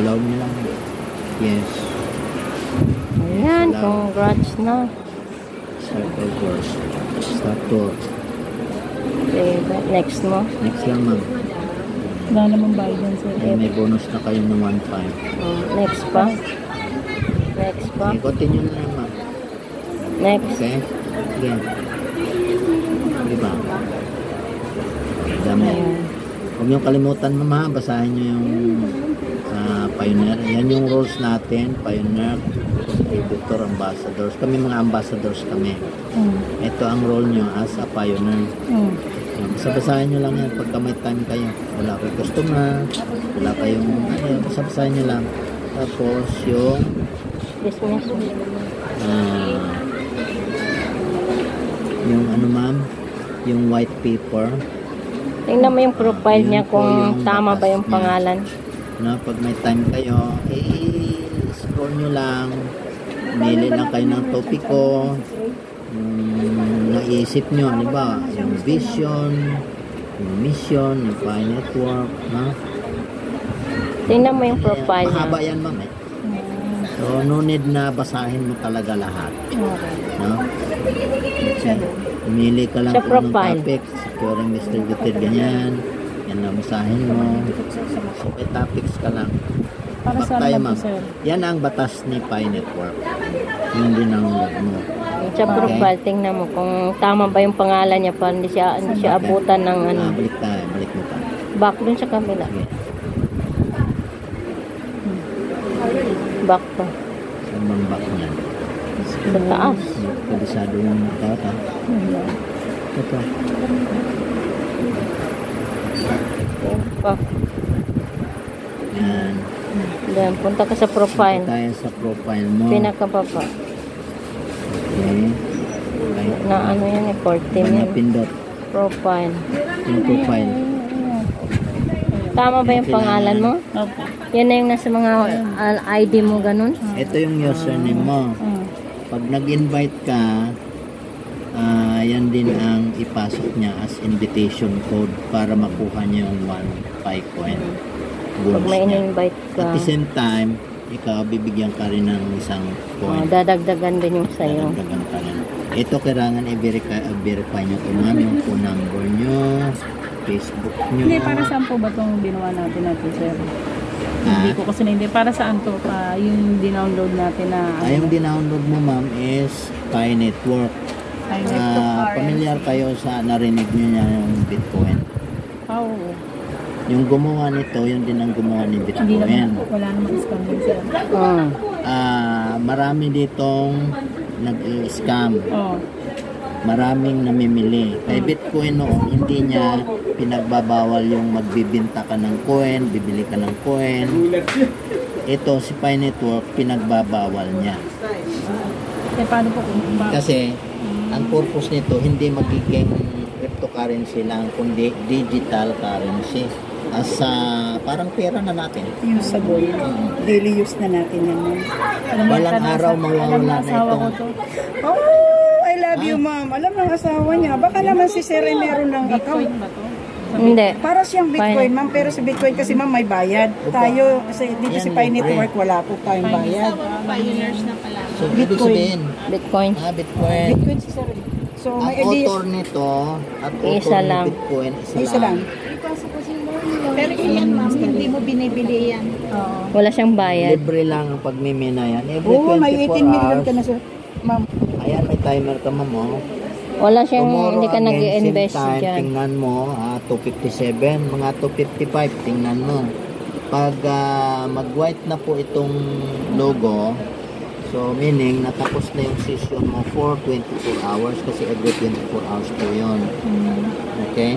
Allow mo lang. Yes. Ayan, congrats na. Circle course. Stop tour. Okay, next mo. Next lang, ma'am. Wala namang bayad yan, sir. May bonus na kayo ng 1.5. Next pa. Next pa. Okay, continue na lang, ma'am. Next. Okay? Again. Diba? Dami. Huwag niyong kalimutan, mama. Basahin niyo yung Pioneer. Yan yung roles natin. Pioneer, Contributor, Ambassadors. Kami mga ambassadors kami. Ito ang role niyo as a Pioneer. Basahin nyo lang yan pagka may time kayo. Wala kayong customer, wala kayong basahin nyo lang. Tapos yung Dismiss. yung ano, ma'am, yung white paper. Tingnan mo yung profile niya po kung yung tama ba batas yung niya. pangalan. Pag may time kayo, scroll nyo lang, pili lang kayo ng topiko, naisip nyo, di ba? Yung vision, yung mission, yung Pi Network, no? Tingnan mo yung profile niya. Mahaba yan, ma'am, eh. So, no need na basahin mo talaga lahat. No? Okay. Pumili ka lang Sa kung anong profile. topic, securing distributed, ganyan. Yan na, basahin mo. So, may topics ka lang. Para Back saan tayo, lang ma'am. po, sir? Yan ang batas ni Pi Network. Yung dinownload mo. Sa profile, tingnan mo kung tama ba yung pangalan niya para hindi siya abutan ng ano. Balik tayo, balik mo pa. Back dun sa kabila. Okay. Back pa. Saan bang back niyan? Sa taas. Kabisado yung tata. Ito. Back. Yan. Then, punta ka sa profile. Punta tayo sa profile mo. Pinakababa. Okay. Na ano yan eh, 14 yan. Pindot. Profile. Yung profile. Tama ba yung pangalan mo? Opo. Yan na yung nasa mga ID mo, ganun? Ito yung username mo. Pag nag-invite ka, yan din ang ipasok niya as invitation code para makuha niya yung 1 coin. Pag may in-invite ka, At the same time, ikaw bibigyan ka rin ng isang coin. dadagdagan din yung sa'yo. Dadagdagan ka rin. Ito kailangan i-verify nyo ito, ma'am, yung phone number nyo, Facebook nyo. Hindi, para saan po ba itong ginawa natin natin, sir? Hindi ko kasi hindi. Para saan to pa yung dinownload natin na... Yung dinownload mo, ma'am, is Pi Network. Familiar kayo sa narinig nyo niya yung Bitcoin. Oo. Yung gumawa nito, yun din ang gumawa ni Hindi Bitcoin. naman, wala namang scam din, sir. Marami ditong nag-scam. Oo. Maraming namimili. Kay Bitcoin noon, hindi niya pinagbabawal yung magbibinta ka ng coin, bibili ka ng coin. Ito, si Pi Network, pinagbabawal niya. Eh, paano po kung Kasi, ang purpose nito, hindi magiging cryptocurrency lang, kundi digital currency. As parang pera na natin. Usable. Daily use na natin yan, ma'am. Walang araw mawawala na itong... Oh, I love you, ma'am. Alam ng asawa niya. Baka naman si Sir ay meron ng account. ba to? Hindi. Para siyang Bitcoin, ma'am. Pero sa Bitcoin kasi, ma'am, may bayad. Tayo, dito Yan, si Pi libre. Network, wala po tayong bayad. Pioneers na pala. So, ibig Bitcoin. sabihin, Bitcoin. Bitcoin. Bitcoin si Sir. So, Ang may idea. author nito, at Isa author lang. ni Bitcoin, Isa lang. Pero yan, ma'am, hindi mo binibili yan. Wala siyang bayad. Libre lang ang pagmimina yan. Every Oo, may 24 18 million hours. ka na, Sir. Ma'am. Ayan, may timer ka, ma'am. Oh. Wala siyang, Tomorrow hindi ka again, nag-i-invest same time, dyan. tingnan mo, 257, mga 255, tingnan mo. Pag mag-white na po itong logo, so meaning natapos na yung session mo for 24 hours kasi every 24 hours po yun. Okay?